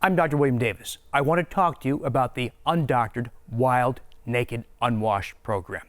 I'm Dr. William Davis. I want to talk to you about the Undoctored, Wild, Naked, Unwashed program.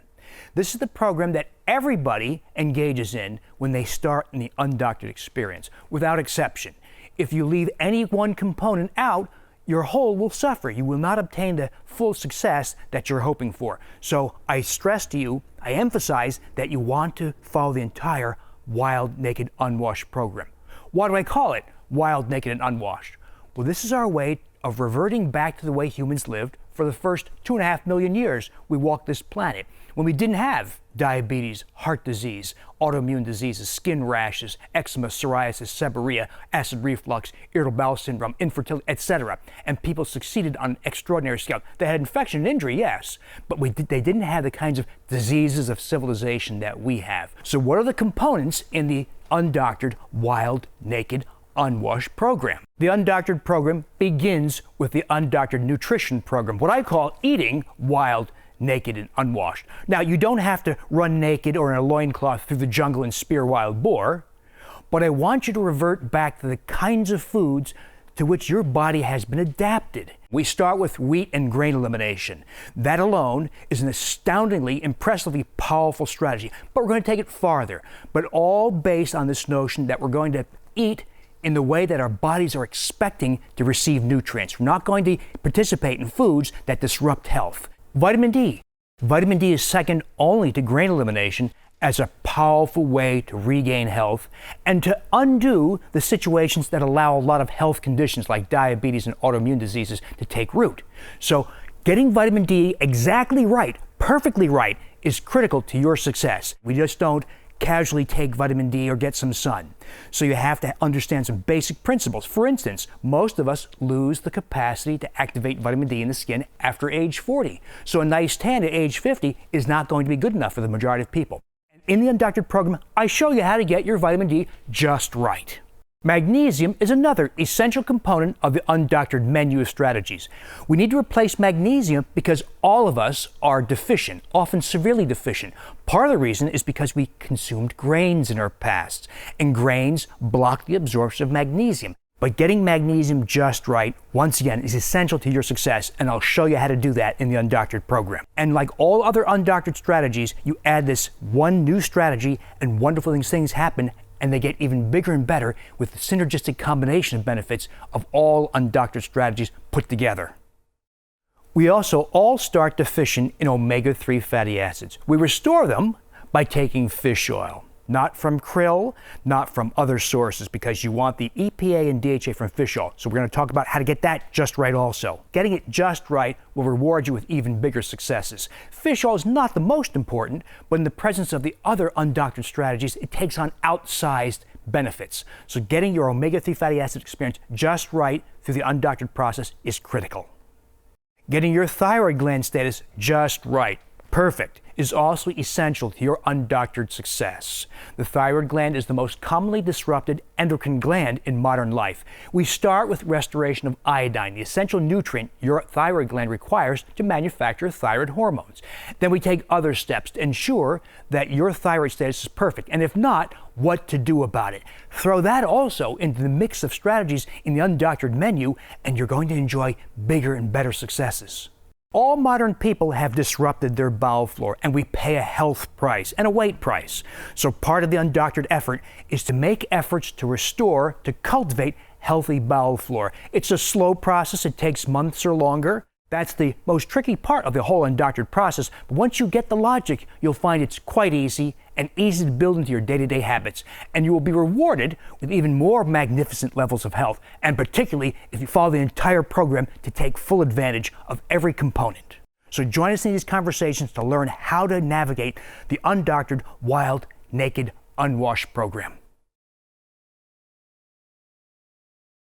This is the program that everybody engages in when they start in the undoctored experience, without exception. If you leave any one component out, your whole will suffer. You will not obtain the full success that you're hoping for. So I stress to you, I emphasize that you want to follow the entire Wild, Naked, Unwashed program. Why do I call it Wild, Naked, and Unwashed? Well, this is our way of reverting back to the way humans lived for the first 2.5 million years we walked this planet, when we didn't have diabetes, heart disease, autoimmune diseases, skin rashes, eczema, psoriasis, seborrhea, acid reflux, irritable bowel syndrome, infertility, etc. And people succeeded on an extraordinary scale. They had infection and injury, yes, but they didn't have the kinds of diseases of civilization that we have. So what are the components in the Undoctored, Wild, Naked, Unwashed program? The Undoctored program begins with the Undoctored nutrition program, what I call eating wild, naked, and unwashed. Now, you don't have to run naked or in a loincloth through the jungle and spear wild boar, but I want you to revert back to the kinds of foods to which your body has been adapted. We start with wheat and grain elimination. That alone is an astoundingly, impressively powerful strategy, but we're going to take it farther, but all based on this notion that we're going to eat in the way that our bodies are expecting to receive nutrients. We're not going to participate in foods that disrupt health. Vitamin D. Vitamin D is second only to grain elimination as a powerful way to regain health and to undo the situations that allow a lot of health conditions like diabetes and autoimmune diseases to take root. So getting vitamin D exactly right, perfectly right, is critical to your success. We just don't casually take vitamin D or get some sun. So you have to understand some basic principles. For instance, most of us lose the capacity to activate vitamin D in the skin after age 40. So a nice tan at age 50 is not going to be good enough for the majority of people. In the Undoctored program, I show you how to get your vitamin D just right. Magnesium is another essential component of the Undoctored menu of strategies. We need to replace magnesium because all of us are deficient, often severely deficient. Part of the reason is because we consumed grains in our past, and grains block the absorption of magnesium. But getting magnesium just right, once again, is essential to your success, and I'll show you how to do that in the Undoctored program. And like all other Undoctored strategies, you add this one new strategy and wonderful things happen, and they get even bigger and better with the synergistic combination of benefits of all Undoctored strategies put together. We also all start deficient in omega-3 fatty acids. We restore them by taking fish oil. Not from krill, not from other sources, because you want the EPA and DHA from fish oil. So we're going to talk about how to get that just right also. Getting it just right will reward you with even bigger successes. Fish oil is not the most important, but in the presence of the other Undoctored strategies, it takes on outsized benefits. So getting your omega-3 fatty acid experience just right through the Undoctored process is critical. Getting your thyroid gland status just right, perfect, is also essential to your Undoctored success. The thyroid gland is the most commonly disrupted endocrine gland in modern life. We start with restoration of iodine, the essential nutrient your thyroid gland requires to manufacture thyroid hormones. Then we take other steps to ensure that your thyroid status is perfect, and if not, what to do about it. Throw that also into the mix of strategies in the Undoctored menu, and you're going to enjoy bigger and better successes. All modern people have disrupted their bowel flora, and we pay a health price and a weight price. So part of the Undoctored effort is to make efforts to restore, to cultivate healthy bowel flora. It's a slow process. It takes months or longer. That's the most tricky part of the whole Undoctored process. But once you get the logic, you'll find it's quite easy and easy to build into your day-to-day habits. And you will be rewarded with even more magnificent levels of health, and particularly if you follow the entire program to take full advantage of every component. So join us in these conversations to learn how to navigate the Undoctored, Wild, Naked, Unwashed program.